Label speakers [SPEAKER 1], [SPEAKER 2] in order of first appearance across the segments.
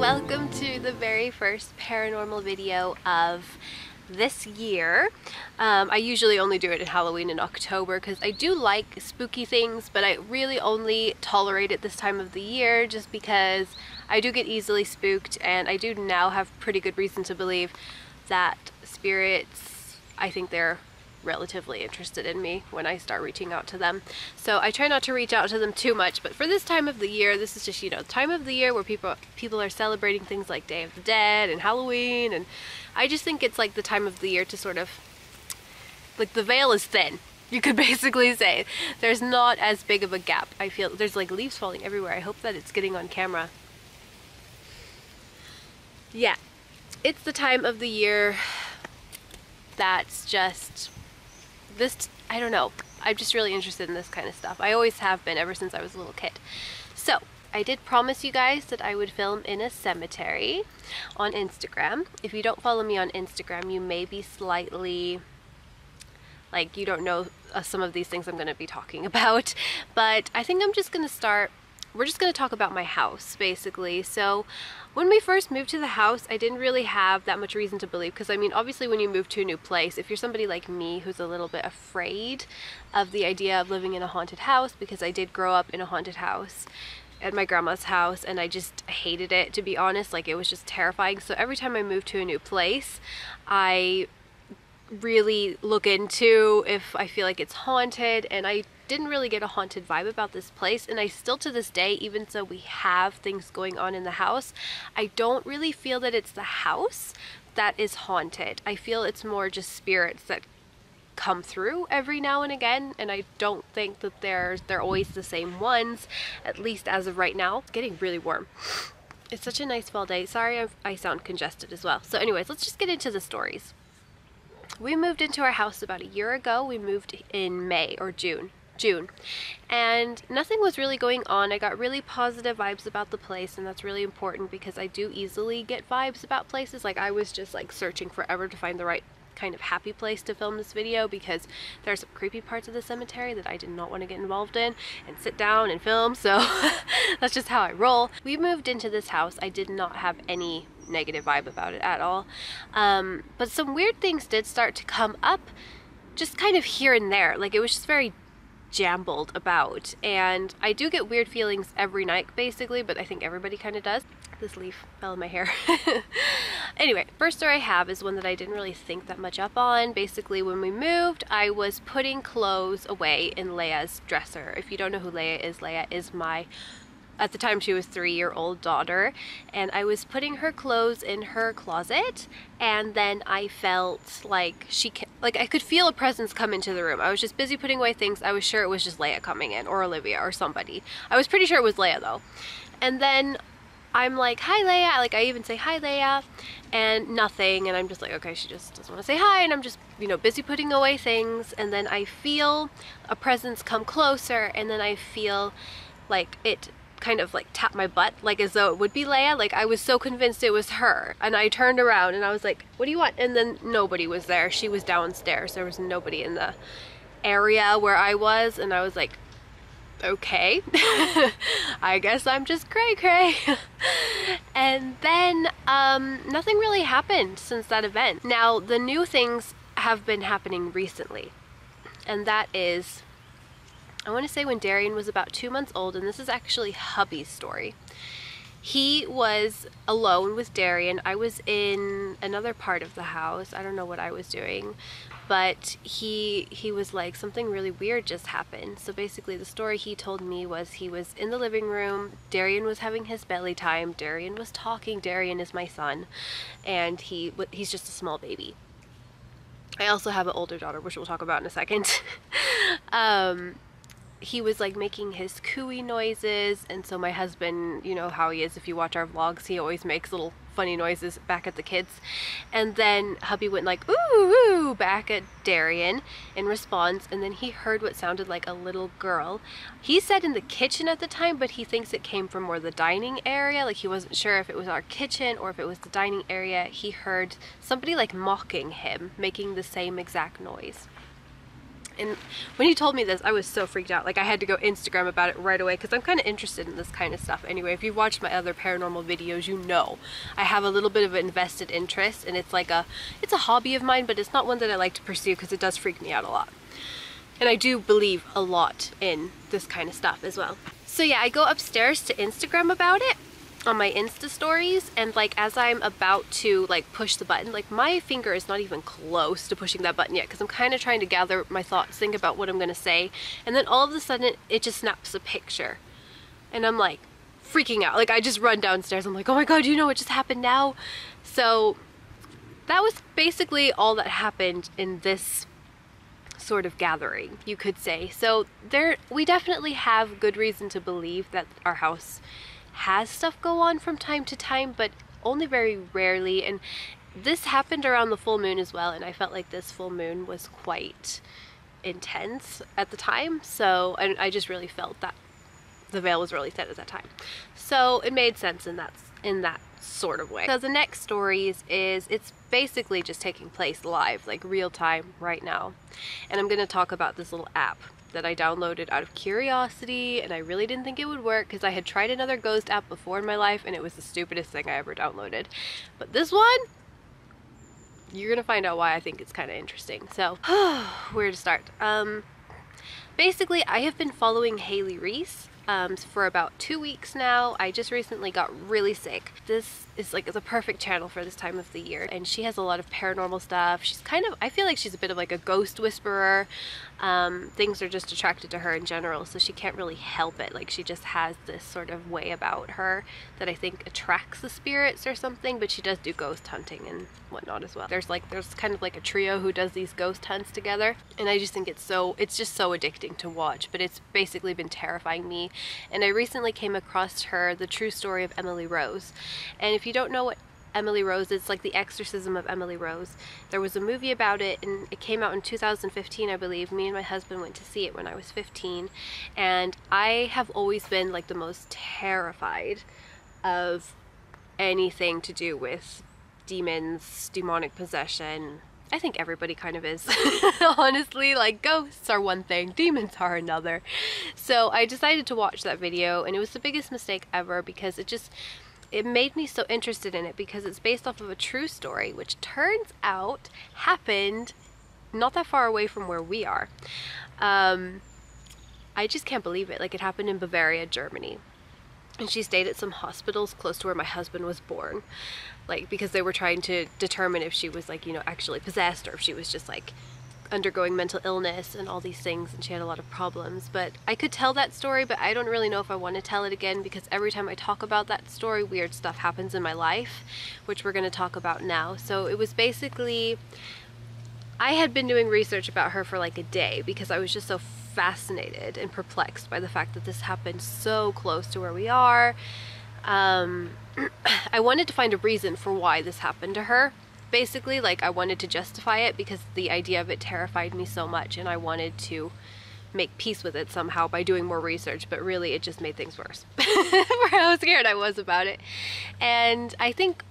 [SPEAKER 1] welcome to the very first paranormal video of this year. I usually only do it in Halloween in October because I do like spooky things, but I really only tolerate it this time of the year just because I do get easily spooked, and I do now have pretty good reason to believe that spirits, I think they're relatively interested in me when I start reaching out to them. So I try not to reach out to them too much, but for this time of the year, this is just, you know, the time of the year where people are celebrating things like Day of the Dead and Halloween, and I just think it's like the time of the year to sort of, like, the veil is thin. You could basically say there's not as big of a gap. I feel there's like leaves falling everywhere. I hope that it's getting on camera. Yeah, it's the time of the year that's just this, I don't know, I'm just really interested in this kind of stuff. I always have been ever since I was a little kid. So I did promise you guys that I would film in a cemetery on Instagram. If you don't follow me on Instagram, you may be slightly like, you don't know some of these things I'm going to be talking about, but I think I'm just going to start. We're just going to talk about my house, basically. So when we first moved to the house, I didn't really have that much reason to believe, because I mean, obviously when you move to a new place, if you're somebody like me who's a little bit afraid of the idea of living in a haunted house, because I did grow up in a haunted house at my grandma's house, and I just hated it, to be honest. Like, it was just terrifying. So every time I moved to a new place, I really look into if I feel like it's haunted, and I didn't really get a haunted vibe about this place, and I still to this day, even though we have things going on in the house, I don't really feel that it's the house that is haunted. I feel it's more just spirits that come through every now and again, and I don't think that they're always the same ones, at least as of right now. It's getting really warm. It's such a nice fall day. Sorry I sound congested as well. So anyways, let's just get into the stories. We moved into our house about a year ago. We moved in May or June, and nothing was really going on. I got really positive vibes about the place, and that's really important because I do easily get vibes about places. Like, I was just like searching forever to find the right kind of happy place to film this video, because there's some creepy parts of the cemetery that I did not want to get involved in and sit down and film, so that's just how I roll. We moved into this house. I did not have any negative vibe about it at all, but some weird things did start to come up just kind of here and there. Like, it was just very jumbled about, and I do get weird feelings every night basically, but I think everybody kind of does. This leaf fell in my hair. Anyway, first story I have is one that I didn't really think that much up on. Basically, when we moved, I was putting clothes away in Leia's dresser. If you don't know who Leia is my, at the time she was 3-year-old daughter, and I was putting her clothes in her closet, and then I felt like I could feel a presence come into the room. I was just busy putting away things. I was sure it was just Leia coming in, or Olivia or somebody. I was pretty sure it was Leia though. And then I'm like, hi Leia, like I even say hi Leia, and nothing, and I'm just like, okay, she just doesn't want to say hi, and I'm just, you know, busy putting away things, and then I feel a presence come closer, and then I feel like it kind of like tap my butt, like as though it would be Leia. Like, I was so convinced it was her, and I turned around and I was like, what do you want? And then nobody was there. She was downstairs. There was nobody in the area where I was, and I was like, okay, I guess I'm just cray. And then nothing really happened since that event. Now, the new things have been happening recently, and that is, I want to say when Darian was about 2 months old, and this is actually hubby's story. He was alone with Darian. I was in another part of the house. I don't know what I was doing, but he was like, something really weird just happened. So basically the story he told me was, he was in the living room. Darian was having his belly time. Darian was talking. Darian is my son, and he's just a small baby. I also have an older daughter, which we'll talk about in a second. He was like making his cooey noises, and so my husband, you know how he is, if you watch our vlogs, he always makes little funny noises back at the kids. And then hubby went like, ooh, ooh, back at Darian in response, and then he heard what sounded like a little girl. He said in the kitchen at the time, but he thinks it came from more the dining area. Like, he wasn't sure if it was our kitchen or if it was the dining area. He heard somebody like mocking him, making the same exact noise. And when he told me this, I was so freaked out. Like, I had to go Instagram about it right away because I'm kind of interested in this kind of stuff anyway. If you've watched my other paranormal videos, you know I have a little bit of an invested interest, and it's like it's a hobby of mine, but it's not one that I like to pursue because it does freak me out a lot. And I do believe a lot in this kind of stuff as well. So yeah, I go upstairs to Instagram about it on my Insta stories, and like as I'm about to like push the button, like my finger is not even close to pushing that button yet because I'm kind of trying to gather my thoughts, think about what I'm gonna say, and then all of a sudden it just snaps a picture and I'm like freaking out. Like I just run downstairs, I'm like, oh my god, you know what just happened now? So that was basically all that happened in this sort of gathering, you could say. So we definitely have good reason to believe that our house has stuff go on from time to time, but only very rarely. And this happened around the full moon as well, and I felt like this full moon was quite intense at the time. So, and I just really felt that the veil was really thin at that time. So it made sense in that sort of way. So the next stories is, it's basically just taking place live, like real time right now. And I'm going to talk about this little app that I downloaded out of curiosity, and I really didn't think it would work because I had tried another ghost app before in my life and it was the stupidest thing I ever downloaded. But this one, you're gonna find out why I think it's kind of interesting. So where to start? Basically, I have been following Haley Reese for about 2 weeks now. I just recently got really sick. This is like the perfect channel for this time of the year, and she has a lot of paranormal stuff. She's kind of, I feel like she's a bit of like a ghost whisperer. Things are just attracted to her in general, so she can't really help it. Like she just has this sort of way about her that I think attracts the spirits or something, but she does do ghost hunting and whatnot as well. There's kind of like a trio who does these ghost hunts together, and I just think it's just so addicting to watch, but it's basically been terrifying me. And I recently came across The True Story of Emily Rose. And if you don't know what Emily Rose is, like The Exorcism of Emily Rose, there was a movie about it, and it came out in 2015, I believe. Me and my husband went to see it when I was 15, and I have always been like the most terrified of anything to do with demons, demonic possession. I think everybody kind of is. Honestly, like ghosts are one thing, demons are another. So I decided to watch that video, and it was the biggest mistake ever because it made me so interested in it because it's based off of a true story, which turns out happened not that far away from where we are. I just can't believe it. Like, it happened in Bavaria, Germany. And she stayed at some hospitals close to where my husband was born. Like, because they were trying to determine if she was, like, you know, actually possessed, or if she was just, like, undergoing mental illness and all these things, and she had a lot of problems. But I could tell that story, but I don't really know if I want to tell it again, because every time I talk about that story, weird stuff happens in my life, which we're going to talk about now. So it was basically, I had been doing research about her for like a day because I was just so fascinated and perplexed by the fact that this happened so close to where we are. I wanted to find a reason for why this happened to her. Basically, like, I wanted to justify it because the idea of it terrified me so much, and I wanted to make peace with it somehow by doing more research, but really it just made things worse for how scared I was about it. And I think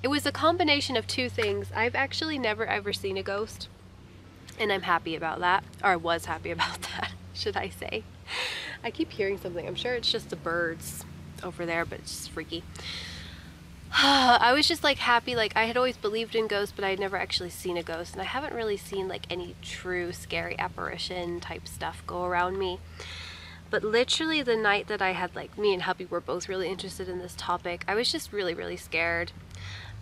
[SPEAKER 1] it was a combination of two things. I've actually never ever seen a ghost, and I'm happy about that, or I was happy about that, should I say. I keep hearing something. I'm sure it's just the birds over there, but it's just freaky. I was just like happy. Like, I had always believed in ghosts, but I had never actually seen a ghost, and I haven't really seen like any true scary apparition type stuff go around me. But literally the night that I had, like, me and hubby were both really interested in this topic, I was just really scared.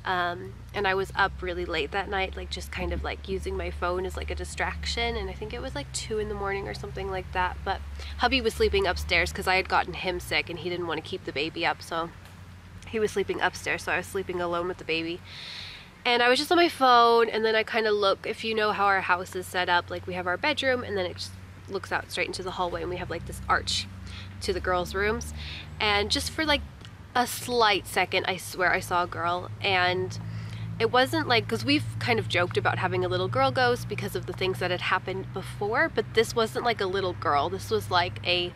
[SPEAKER 1] And I was up really late that night, like just kind of like using my phone as like a distraction, and I think it was like 2 in the morning or something like that. But hubby was sleeping upstairs because I had gotten him sick and he didn't want to keep the baby up, so he was sleeping upstairs, so I was sleeping alone with the baby. And I was just on my phone, and then I kind of look, if you know how our house is set up, like we have our bedroom and then it just looks out straight into the hallway, and we have like this arch to the girls' rooms. And just for like a slight second, I swear I saw a girl, and it wasn't like, because we've kind of joked about having a little girl ghost because of the things that had happened before, but this wasn't like a little girl. This was like she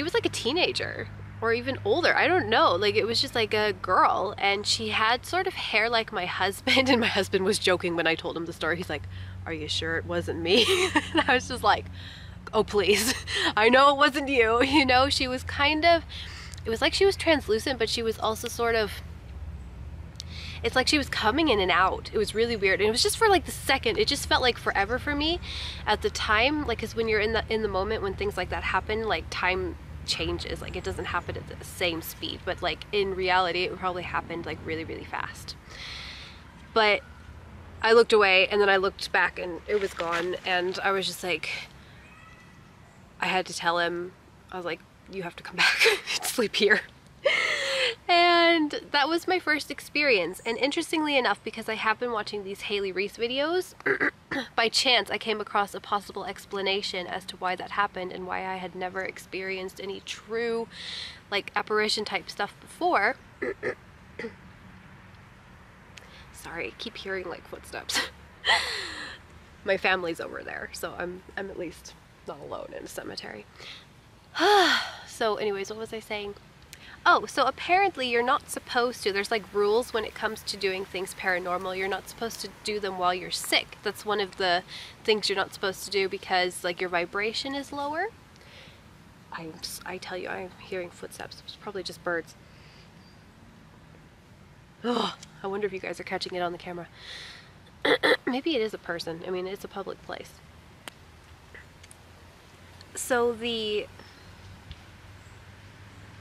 [SPEAKER 1] was like a teenager or even older. I don't know. Like, it was just like a girl, and she had sort of hair like my husband, and my husband was joking when I told him the story. He's like, are you sure it wasn't me? And I was just like, oh please, I know it wasn't you. You know, she was kind of, it was like she was translucent, but she was also sort of, it's like she was coming in and out. It was really weird, and it was just for like the second. It just felt like forever for me at the time, like, because when you're in the moment when things like that happen, like time changes, like it doesn't happen at the same speed, but like in reality it probably happened like really, really fast. But I looked away, and then I looked back and it was gone, and I was just like, I had to tell him, I was like, you have to come back, sleep here. And that was my first experience. And interestingly enough, because I have been watching these Haley Reese videos, by chance I came across a possible explanation as to why that happened and why I had never experienced any true like apparition type stuff before. Sorry, I keep hearing like footsteps. My family's over there, so I'm at least not alone in a cemetery. So anyways, what was I saying? Oh, so apparently you're not supposed to, there's like rules when it comes to doing things paranormal. You're not supposed to do them while you're sick. That's one of the things you're not supposed to do, because like your vibration is lower. I tell you, I'm hearing footsteps. It's probably just birds. Oh, I wonder if you guys are catching it on the camera. Maybe it is a person. I mean, it's a public place. So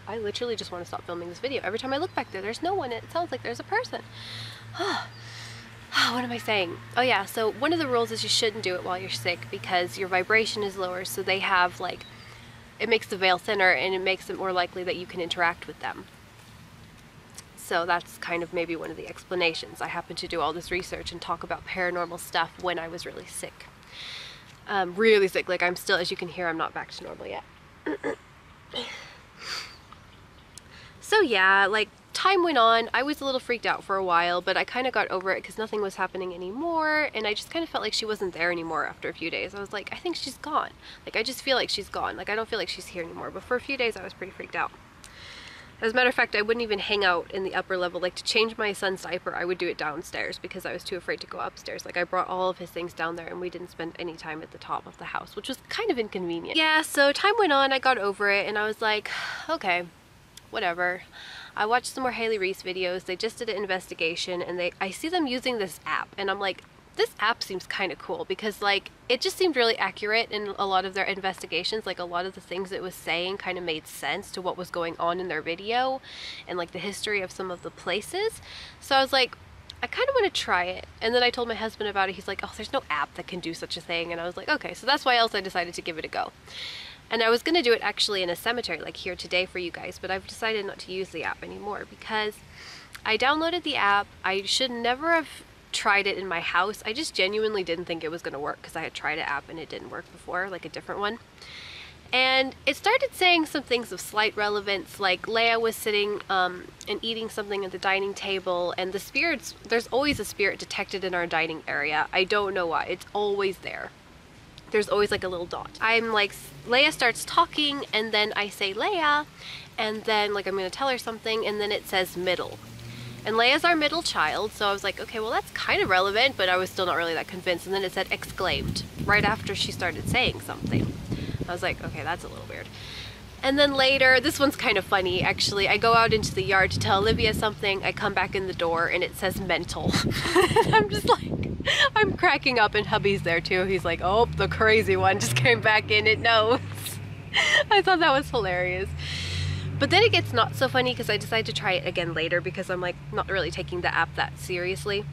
[SPEAKER 1] I literally just want to stop filming this video. Every time I look back there, there's no one. It sounds like there's a person. What am I saying? Oh yeah, so one of the rules is you shouldn't do it while you're sick because your vibration is lower, so they have like, it makes the veil thinner and it makes it more likely that you can interact with them. So that's kind of maybe one of the explanations. I happened to do all this research and talk about paranormal stuff when I was really sick. Really sick, like I'm still, as you can hear, I'm not back to normal yet. So yeah, like time went on. I was a little freaked out for a while, but I kind of got over it because nothing was happening anymore, and I just kind of felt like she wasn't there anymore after a few days. I was like, I think she's gone. Like, I just feel like she's gone. Like, I don't feel like she's here anymore. But for a few days, I was pretty freaked out. As a matter of fact, I wouldn't even hang out in the upper level. Like, to change my son's diaper, I would do it downstairs because I was too afraid to go upstairs. Like, I brought all of his things down there, and we didn't spend any time at the top of the house, which was kind of inconvenient. Yeah, so time went on. I got over it, and I was like, okay, whatever. I watched some more Haley Reese videos. They just did an investigation, and I see them using this app, and I'm like, this app seems kind of cool because like it just seemed really accurate in a lot of their investigations. Like, a lot of the things it was saying kind of made sense to what was going on in their video and like the history of some of the places. So I was like, I kind of want to try it. And then I told my husband about it. He's like, oh, there's no app that can do such a thing. And I was like, okay. So that's why else I decided to give it a go. And I was going to do it actually in a cemetery like here today for you guys, but I've decided not to use the app anymore because I downloaded the app. I should never have tried it in my house. I just genuinely didn't think it was going to work because I had tried an app and it didn't work before, like a different one. And it started saying some things of slight relevance, like Leia was sitting and eating something at the dining table, and the spirits, there's always a spirit detected in our dining area. I don't know why. It's always there. There's always like a little dot. I'm like, Leia starts talking, and then I say Leia, and then like I'm gonna tell her something, and then it says middle. And Leia's our middle child, so I was like, okay, well that's kind of relevant, but I was still not really that convinced. And then it said exclaimed right after she started saying something. I was like, okay, that's a little weird. And then later, this one's kind of funny actually, I go out into the yard to tell Olivia something, I come back in the door and it says mental. And I'm just like, I'm cracking up, and hubby's there too. He's like, oh, the crazy one just came back in, it knows. I thought that was hilarious. But then it gets not so funny because I decide to try it again later because I'm like not really taking the app that seriously.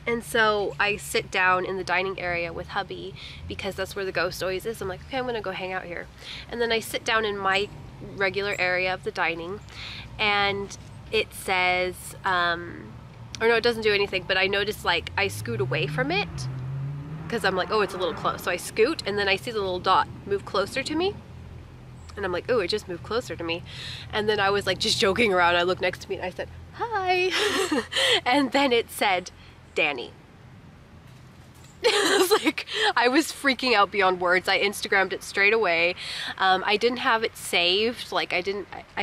[SPEAKER 1] And so I sit down in the dining area with hubby because that's where the ghost always is. I'm like, okay, I'm gonna go hang out here. And then I sit down in my regular area of the dining, and it says, or no, it doesn't do anything, but I notice like I scoot away from it because I'm like, oh, it's a little close. So I scoot, and then I see the little dot move closer to me. And I'm like, oh, it just moved closer to me. And then I was like just joking around. I looked next to me and I said, hi. And then it said, Danny. I was freaking out beyond words. I Instagrammed it straight away. I didn't have it saved. Like I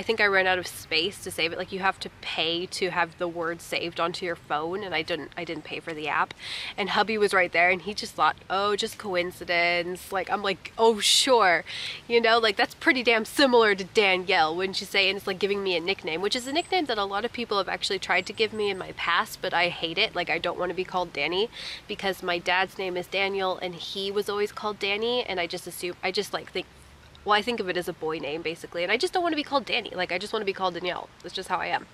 [SPEAKER 1] think I ran out of space to save it. Like you have to pay to have the words saved onto your phone, and I didn't pay for the app. And hubby was right there and he just thought, oh, just coincidence. Like, I'm like, oh, sure. You know, like that's pretty damn similar to Danielle, wouldn't you say? And it's like giving me a nickname, which is a nickname that a lot of people have actually tried to give me in my past, but I hate it. Like, I don't want to be called Danny because my dad's name is Daniel and he was always called Danny, and I just think, well, I think of it as a boy name basically, and I just don't want to be called Danny. Like, I just want to be called Danielle. That's just how I am.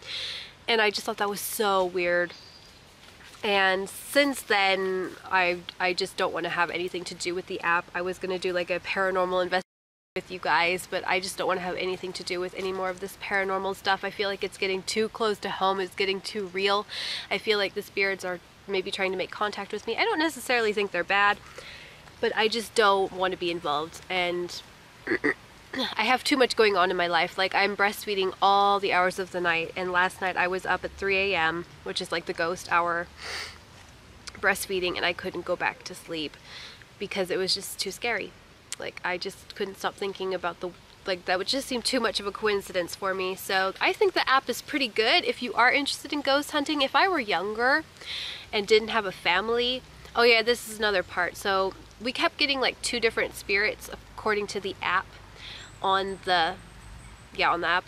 [SPEAKER 1] And I just thought that was so weird. And since then, I just don't want to have anything to do with the app. I was going to do like a paranormal investigation with you guys, but I just don't want to have anything to do with any more of this paranormal stuff. I feel like it's getting too close to home. It's getting too real. I feel like the spirits are maybe trying to make contact with me. I don't necessarily think they're bad, but I just don't want to be involved. And I have too much going on in my life. Like, I'm breastfeeding all the hours of the night, and last night I was up at 3 a.m., which is like the ghost hour, breastfeeding, and I couldn't go back to sleep because it was just too scary. Like, I just couldn't stop thinking about that would just seem too much of a coincidence for me. So I think the app is pretty good if you are interested in ghost hunting. If I were younger and didn't have a family, oh yeah, this is another part. So we kept getting like 2 different spirits according to the app on the app.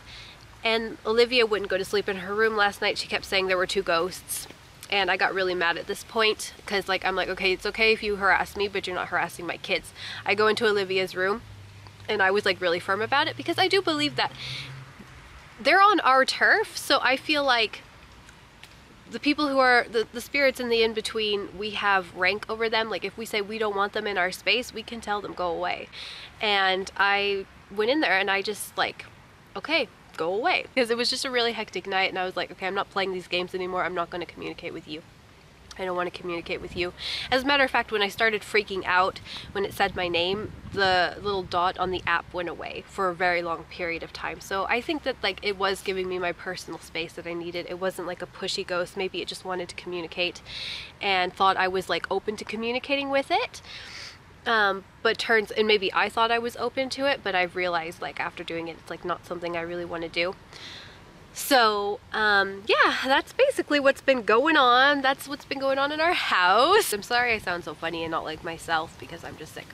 [SPEAKER 1] And Olivia wouldn't go to sleep in her room last night. She kept saying there were 2 ghosts. And I got really mad at this point because I'm like, okay, it's okay if you harass me, but you're not harassing my kids. I go into Olivia's room and I was like really firm about it because I do believe that they're on our turf. So I feel like the people who are the spirits in the in-between, we have rank over them. Like, if we say we don't want them in our space, we can tell them go away. And I went in there and I just like, okay, go away, because it was just a really hectic night, and I was like, okay, I'm not playing these games anymore. I'm not going to communicate with you. I don't want to communicate with you. As a matter of fact, when I started freaking out when it said my name, the little dot on the app went away for a very long period of time. So I think that like it was giving me my personal space that I needed. It wasn't like a pushy ghost. Maybe it just wanted to communicate and thought I was like open to communicating with it. And maybe I thought I was open to it, but I've realized like after doing it, it's like not something I really want to do. So, yeah, that's basically what's been going on. That's what's been going on in our house. I'm sorry I sound so funny and not like myself because I'm just sick.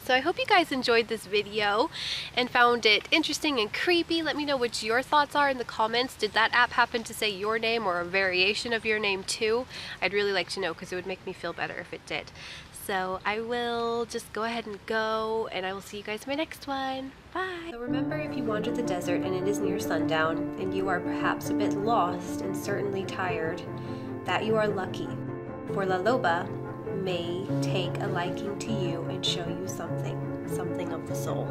[SPEAKER 1] So I hope you guys enjoyed this video and found it interesting and creepy. Let me know what your thoughts are in the comments. Did that app happen to say your name or a variation of your name too? I'd really like to know because it would make me feel better if it did. So I will just go ahead and go, and I will see you guys in my next one. Bye! So remember, if you wander the desert and it is near sundown, and you are perhaps a bit lost and certainly tired, that you are lucky, for La Loba may take a liking to you and show you something of the soul.